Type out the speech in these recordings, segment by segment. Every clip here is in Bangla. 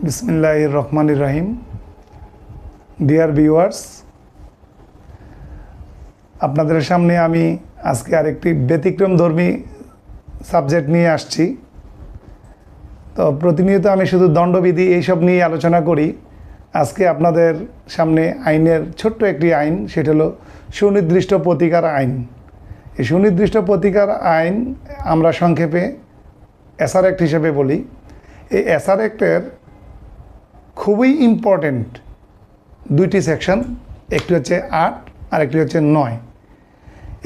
বিসমিল্লাহির রহমানির রহিম। ডিয়ার ভিউয়ার্স, আপনাদের সামনে আমি আজকে আরেকটি ব্যতিক্রমধর্মী সাবজেক্ট নিয়ে আসছি। তো প্রতিনিয়ত আমি শুধু দণ্ডবিধি এইসব নিয়ে আলোচনা করি। আজকে আপনাদের সামনে আইনের ছোট্ট একটি আইন, সেটা হলো সুনির্দিষ্ট প্রতিকার আইন। এই সুনির্দিষ্ট প্রতিকার আইন আমরা সংক্ষেপে এসআর অ্যাক্ট হিসেবে বলি। এই এসআর অ্যাক্টের খুবই ইম্পর্টেন্ট দুইটি সেকশন, একটি হচ্ছে ৮ আর একটি হচ্ছে ৯।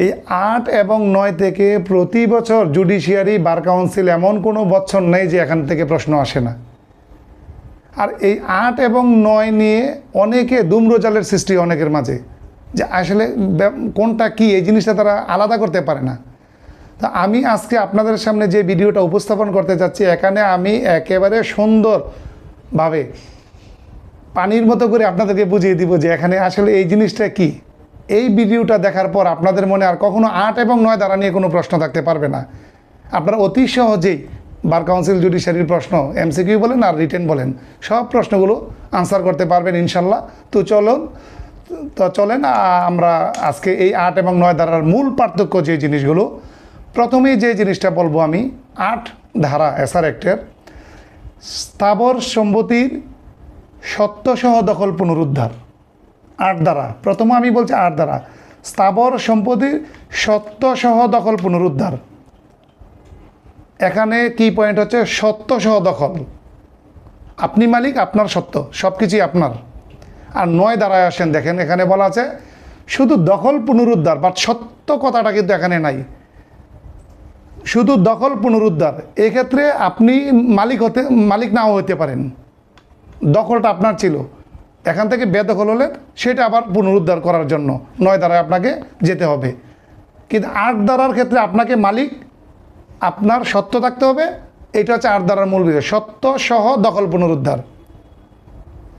এই ৮ এবং ৯ থেকে প্রতি বছর জুডিশিয়ারি বার কাউন্সিল এমন কোনো বছর নেই যে এখান থেকে প্রশ্ন আসে না। আর এই ৮ এবং ৯ নিয়ে অনেকে দুম্রজালের সৃষ্টি অনেকের মাঝে, যে আসলে কোনটা কি এই জিনিসটা তারা আলাদা করতে পারে না। তো আমি আজকে আপনাদের সামনে যে ভিডিওটা উপস্থাপন করতে যাচ্ছি, এখানে আমি একেবারে সুন্দরভাবে পানির মতো করে আপনাদেরকে বুঝিয়ে দিব যে এখানে আসলে এই জিনিসটা কি। এই ভিডিওটা দেখার পর আপনাদের মনে আর কখনো ৮ এবং ৯ দ্বারা নিয়ে কোনো প্রশ্ন থাকতে পারবে না। আপনারা অতি সহজেই বার কাউন্সিল জুডিশিয়ারির প্রশ্ন, এমসিকিউ বলেন আর রিটেন বলেন, সব প্রশ্নগুলো আনসার করতে পারবেন ইনশাল্লাহ। তো চলেন আমরা আজকে এই ৮ এবং 9 ধারার মূল পার্থক্য যে জিনিসগুলো, প্রথমেই যে জিনিসটা বলবো আমি, ৮ ধারা এসআর অ্যাক্টের স্থাবর সম্পত্তির সত্যসহ দখল পুনরুদ্ধার। ৮ ধারা, প্রথমে আমি বলছি ৮ ধারা, স্থাবর সম্পত্তির সত্যসহ দখল পুনরুদ্ধার। এখানে কি পয়েন্ট হচ্ছে সত্যসহ দখল, আপনি মালিক, আপনার সত্য, সব কিছুই আপনার। আর ৯ ধারায় আসেন, দেখেন এখানে বলা আছে শুধু দখল পুনরুদ্ধার, বাট সত্য কথাটা কিন্তু এখানে নাই, শুধু দখল পুনরুদ্ধার। এক্ষেত্রে আপনি মালিক নাও হতে পারেন, দখলটা আপনার ছিল, এখান থেকে বেদখল হলে সেটা আবার পুনরুদ্ধার করার জন্য ৯ ধারায় আপনাকে যেতে হবে। কিন্তু ৮ ধারার ক্ষেত্রে আপনাকে মালিক, আপনার সত্য থাকতে হবে। এটা হচ্ছে ৮ ধারার মূল বিষয়, সত্য সহ দখল পুনরুদ্ধার।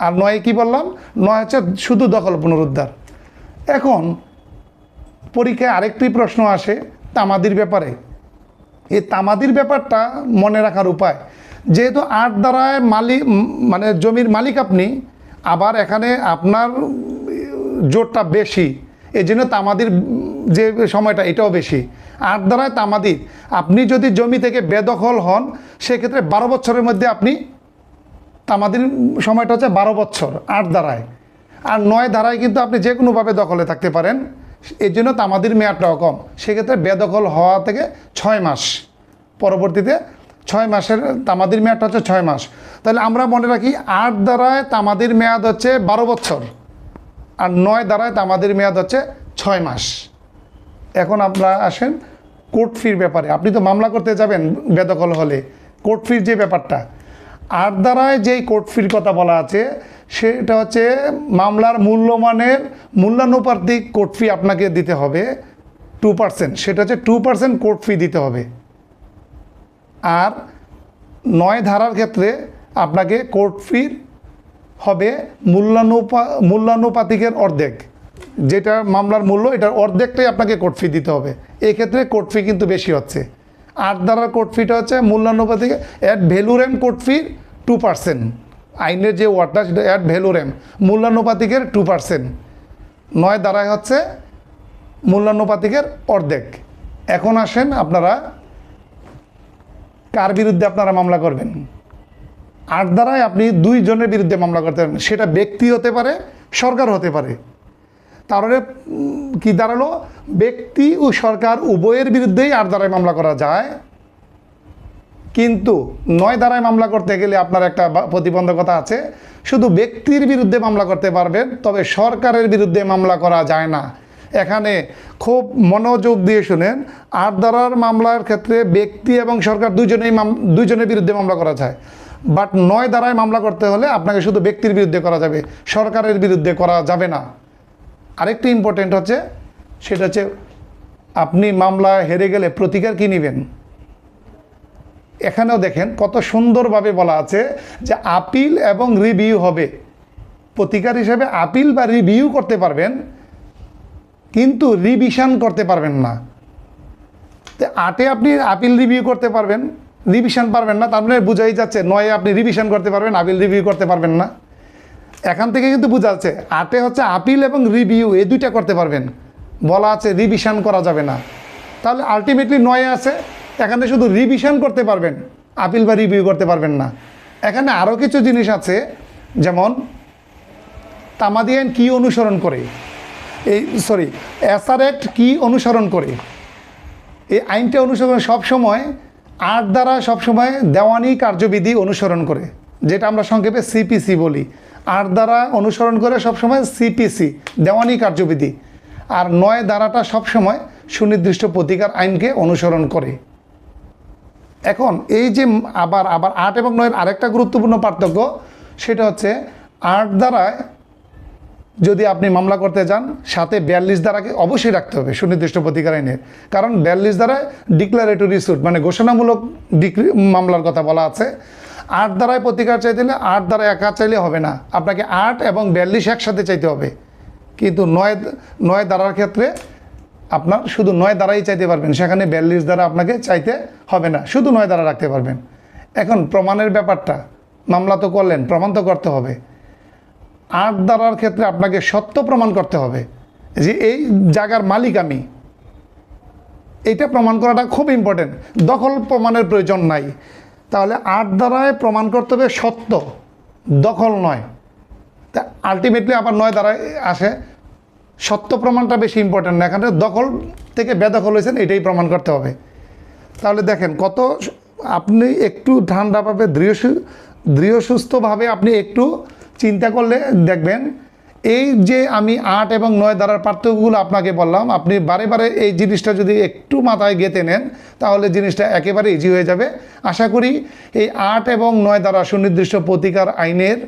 আর ৯ কি বললাম, ৯ হচ্ছে শুধু দখল পুনরুদ্ধার। এখন পরীক্ষায় আরেকটি প্রশ্ন আসে তামাদির ব্যাপারে। এই তামাদির ব্যাপারটা মনে রাখার উপায়, যেহেতু ৮ ধারায় মানে জমির মালিক আপনি, আবার এখানে আপনার জোরটা বেশি, এই জন্য তামাদির যে সময়টা এটাও বেশি। ৮ ধারায় তামাদির, আপনি যদি জমি থেকে বেদখল হন সেক্ষেত্রে ১২ বছরের মধ্যে আপনি, তামাদির সময়টা হচ্ছে ১২ বছর ৮ ধারায়। আর ৯ ধারায় কিন্তু আপনি যে কোনোভাবে দখলে থাকতে পারেন, এর জন্য তামাদির মেয়াদটাও কম। সেক্ষেত্রে বেদখল হওয়া থেকে ৬ মাস, পরবর্তীতে ৬ মাসের তামাদির মেয়াদটা হচ্ছে ৬ মাস। তাহলে আমরা মনে রাখি ৮ ধারায় তামাদির মেয়াদ হচ্ছে ১২ বছর, আর ৯ ধারায় তামাদির মেয়াদ হচ্ছে ৬ মাস। এখন আপনারা আসেন কোর্ট ফির ব্যাপারে। আপনি তো মামলা করতে যাবেন বেদখল হলে, কোর্ট ফির যে ব্যাপারটা, ৮ ধারায় যেই কোর্ট ফির কথা বলা আছে সেটা হচ্ছে মামলার মূল্যানুপাতিক কোর্ট ফি আপনাকে দিতে হবে 2%, সেটা হচ্ছে 2% কোর্ট ফি দিতে হবে। আর ৯ ধারার ক্ষেত্রে আপনাকে কোর্ট ফির হবে মূল্যানুপাতিকের অর্ধেক, যেটা মামলার মূল্য এটার অর্ধেকটাই আপনাকে কোর্ট ফি দিতে হবে। এক্ষেত্রে কোর্ট ফি কিন্তু বেশি হচ্ছে। ৮ ধারার কোর্ট ফিটা হচ্ছে মূল্যানুপাতিক অ্যাট ভ্যালুরেম কোর্ট ফির 2%, আইনের যে ওয়ার্ডটা সেটা অ্যাট ভ্যালুরেম, মূল্যানুপাতিকের 2%। ৯ ধারায় হচ্ছে মূল্যানুপাতিকের অর্ধেক। এখন আসেন আপনারা কার বিরুদ্ধে আপনারা মামলা করবেন। ৮ ধারায় আপনি 2 জনের বিরুদ্ধে মামলা করতে পারেন, সেটা ব্যক্তি হতে পারে, সরকার হতে পারে। তাহলে কি দাঁড়ালো, ব্যক্তি ও সরকার উভয়ের বিরুদ্ধেই ৮ ধারায় মামলা করা যায়। কিন্তু ৯ ধারায় মামলা করতে গেলে আপনার একটা প্রতিবন্ধকতা আছে, শুধু ব্যক্তির বিরুদ্ধে মামলা করতে পারবেন, তবে সরকারের বিরুদ্ধে মামলা করা যায় না। এখানে খুব মনোযোগ দিয়ে শুনেন, ৮ ধারার মামলার ক্ষেত্রে ব্যক্তি এবং সরকার দুইজনের বিরুদ্ধে মামলা করা যায়, বাট ৯ ধারায় মামলা করতে হলে আপনাকে শুধু ব্যক্তির বিরুদ্ধে করা যাবে, সরকারের বিরুদ্ধে করা যাবে না। আরেকটি ইম্পর্টেন্ট হচ্ছে, সেটা হচ্ছে আপনি মামলা হেরে গেলে প্রতিকার কী নেবেন। এখানেও দেখেন কত সুন্দরভাবে বলা আছে যে আপিল এবং রিভিউ হবে। প্রতিকার হিসেবে আপিল বা রিভিউ করতে পারবেন, কিন্তু রিভিশন করতে পারবেন না। তো ৮-এ আপনি আপিল রিভিউ করতে পারবেন, রিভিশন পারবেন না, তার মানে বোঝাই যাচ্ছে 9-এ আপনি রিভিশন করতে পারবেন, আপিল রিভিউ করতে পারবেন না। এখান থেকে কিন্তু বোঝা যাচ্ছে 8-এ হচ্ছে আপিল এবং রিভিউ এই দুইটা করতে পারবেন, বলা আছে রিভিশন করা যাবে না। তাহলে আলটিমেটলি 9-এ আছে, এখানে শুধু রিভিশন করতে পারবেন, আপিল বা রিভিউ করতে পারবেন না। এখানে আরও কিছু জিনিস আছে, যেমন তামাদি আইন কী অনুসরণ করে, এসআর অ্যাক্ট কী অনুসরণ করে, এই আইনটা অনুসরণ সবসময় 8 দ্বারা সবসময় দেওয়ানি কার্যবিধি অনুসরণ করে, যেটা আমরা সংক্ষেপে সিপিসি বলি। 8 দ্বারা অনুসরণ করে সবসময় সিপিসি, দেওয়ানি কার্যবিধি। আর 9 ধারাটা সবসময় সুনির্দিষ্ট প্রতিকার আইনকে অনুসরণ করে। এখন এই যে আবার 8 এবং 9-এর আরেকটা গুরুত্বপূর্ণ পার্থক্য, সেটা হচ্ছে 8 ধারায় যদি আপনি মামলা করতে যান, সাথে 42 ধারাকে অবশ্যই রাখতে হবে সুনির্দিষ্ট প্রতিকার আইনের। কারণ 42 ধারায় ডিক্লারেটরি স্যুট মানে ঘোষণামূলক মামলার কথা বলা আছে। 8 ধারায় প্রতিকার চাইতে হলে 8 ধারায় একা চাইলে হবে না, আপনাকে 8 এবং 42 একসাথে চাইতে হবে। কিন্তু 9 ধারার ক্ষেত্রে আপনার শুধু 9 ধারাই চাইতে পারবেন, সেখানে 42 ধারা আপনাকে চাইতে হবে না, শুধু 9 ধারা রাখতে পারবেন। এখন প্রমাণের ব্যাপারটা, মামলা তো করলেন, প্রমাণ তো করতে হবে। 8 ধারার ক্ষেত্রে আপনাকে সত্য প্রমাণ করতে হবে যে এই জায়গার মালিক আমি, এইটা প্রমাণ করাটা খুব ইম্পর্টেন্ট। দখল প্রমাণের প্রয়োজন নাই। তাহলে 8 ধারায় প্রমাণ করতে হবে সত্য, দখল নয়। তা আলটিমেটলি আবার 9 ধারায় আসে সত্য প্রমাণটা বেশি ইম্পর্টেন্ট না, এখানে দখল থেকে বেদখল হয়েছেন এটাই প্রমাণ করতে হবে। তাহলে দেখেন কত, আপনি একটু ঠান্ডাভাবে দৃঢ় সুস্থভাবে আপনি একটু চিন্তা করলে দেখবেন, এই যে আমি 8 এবং 9 ধারার পার্থক্যগুলো আপনাকে বললাম, আপনি বারে বারে এই জিনিসটা যদি একটু মাথায় গেঁথে নেন, তাহলে জিনিসটা একেবারে ইজি হয়ে যাবে। আশা করি এই 8 এবং 9 ধারা সুনির্দিষ্ট প্রতিকার আইনের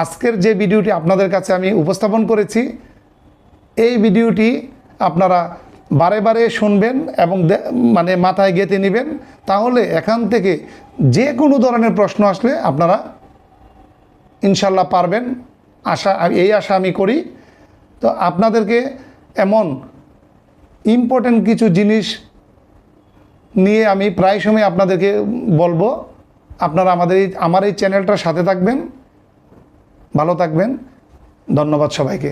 আজকের যে ভিডিওটি আপনাদের কাছে আমি উপস্থাপন করেছি, এই ভিডিওটি আপনারা বারে বারে শুনবেন এবং মানে মাথায় গেঁথে নেবেন। তাহলে এখান থেকে যে কোনো ধরনের প্রশ্ন আসলে আপনারা ইনশাল্লাহ পারবেন, এই আশা আমি করি। তো আপনাদেরকে এমন ইম্পর্টেন্ট কিছু জিনিস নিয়ে আমি প্রায় সময় আপনাদেরকে বলবো, আপনারা আমার এই চ্যানেলটার সাথে থাকবেন। ভালো থাকবেন। ধন্যবাদ সবাইকে।